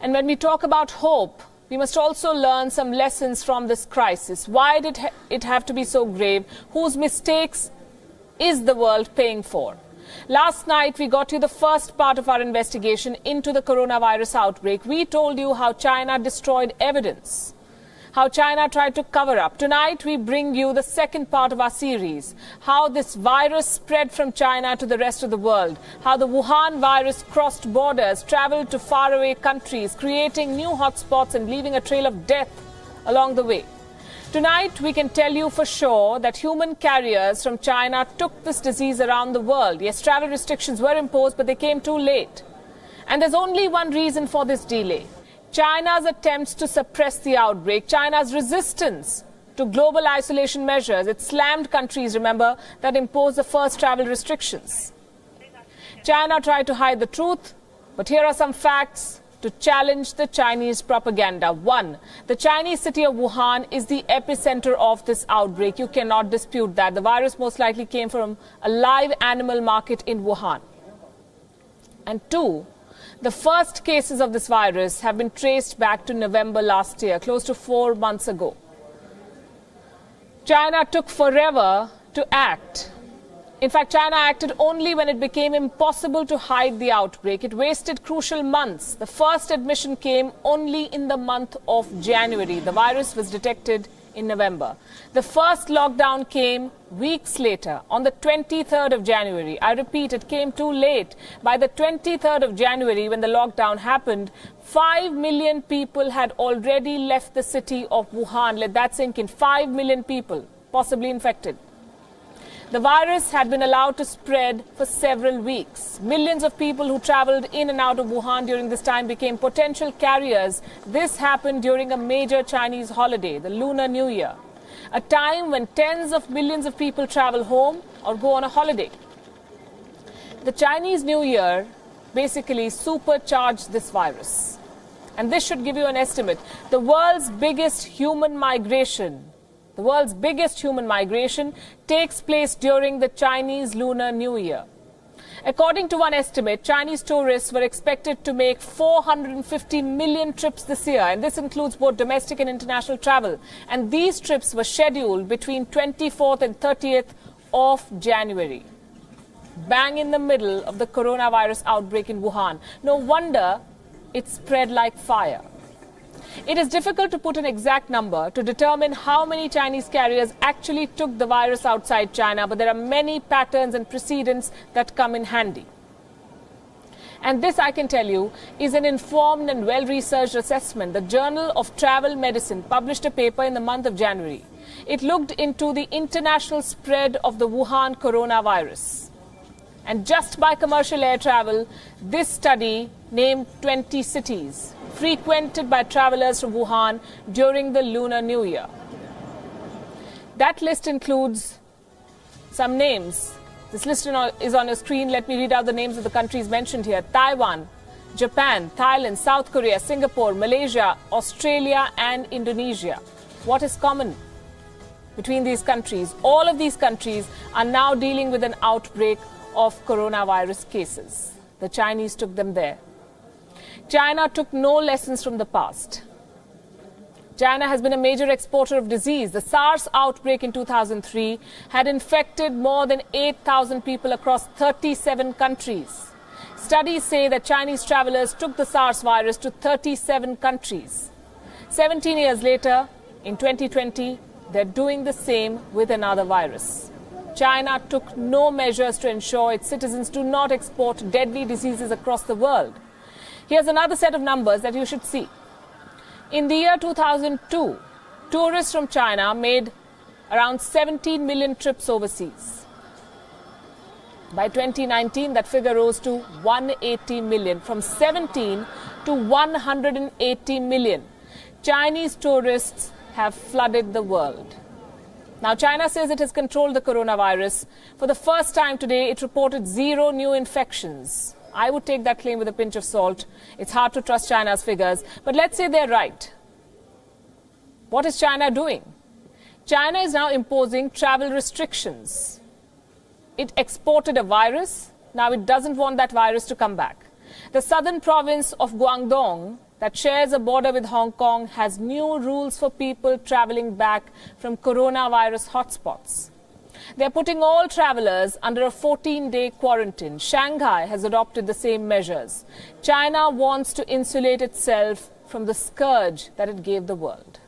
And when we talk about hope, we must also learn some lessons from this crisis. Why did it have to be so grave? Whose mistakes is the world paying for? Last night, we got you the first part of our investigation into the coronavirus outbreak. We told you how China destroyed evidence, how China tried to cover up. Tonight, we bring you the second part of our series, how this virus spread from China to the rest of the world, how the Wuhan virus crossed borders, traveled to faraway countries, creating new hotspots and leaving a trail of death along the way. Tonight, we can tell you for sure that human carriers from China took this disease around the world. Yes, travel restrictions were imposed, but they came too late. And there's only one reason for this delay: China's attempts to suppress the outbreak, China's resistance to global isolation measures. It slammed countries, remember, that imposed the first travel restrictions. China tried to hide the truth, but here are some facts to challenge the Chinese propaganda. One, the Chinese city of Wuhan is the epicenter of this outbreak. You cannot dispute that. The virus most likely came from a live animal market in Wuhan. And two, the first cases of this virus have been traced back to November last year, close to 4 months ago. China took forever to act. In fact, China acted only when it became impossible to hide the outbreak. It wasted crucial months. The first admission came only in the month of January. The virus was detected in November. The first lockdown came weeks later, on the 23rd of January. I repeat, it came too late. By the 23rd of January, when the lockdown happened, 5 million people had already left the city of Wuhan. Let that sink in. 5 million people possibly infected. The virus had been allowed to spread for several weeks. Millions of people who traveled in and out of Wuhan during this time became potential carriers. This happened during a major Chinese holiday, the Lunar New Year, a time when tens of millions of people travel home or go on a holiday. The Chinese New Year basically supercharged this virus. And this should give you an estimate. The world's biggest human migration takes place during the Chinese Lunar New Year. According to one estimate, Chinese tourists were expected to make 450 million trips this year, and this includes both domestic and international travel. And these trips were scheduled between 24th and 30th of January, bang in the middle of the coronavirus outbreak in Wuhan. No wonder it spread like fire. It is difficult to put an exact number to determine how many Chinese carriers actually took the virus outside China, but there are many patterns and precedents that come in handy. And this, I can tell you, is an informed and well-researched assessment. The Journal of Travel Medicine published a paper in the month of January. It looked into the international spread of the Wuhan coronavirus. And just by commercial air travel, this study named 20 cities frequented by travelers from Wuhan during the Lunar New Year. That list includes some names. This list is on your screen. Let me read out the names of the countries mentioned here: Taiwan, Japan, Thailand, South Korea, Singapore, Malaysia, Australia, and Indonesia. What is common between these countries? All of these countries are now dealing with an outbreak of coronavirus cases. The Chinese took them there. China took no lessons from the past. China has been a major exporter of disease. The SARS outbreak in 2003 had infected more than 8,000 people across 37 countries. Studies say that Chinese travelers took the SARS virus to 37 countries. 17 years later, in 2020, they're doing the same with another virus. China took no measures to ensure its citizens do not export deadly diseases across the world. Here's another set of numbers that you should see. In the year 2002, tourists from China made around 17 million trips overseas. By 2019, that figure rose to 180 million, from 17 to 180 million. Chinese tourists have flooded the world. Now, China says it has controlled the coronavirus. For the first time today, it reported 0 new infections. I would take that claim with a pinch of salt. It's hard to trust China's figures, but let's say they're right. What is China doing? China is now imposing travel restrictions. It exported a virus. Now it doesn't want that virus to come back. The southern province of Guangdong that shares a border with Hong Kong, has new rules for people traveling back from coronavirus hotspots. They are putting all travelers under a 14-day quarantine. Shanghai has adopted the same measures. China wants to insulate itself from the scourge that it gave the world.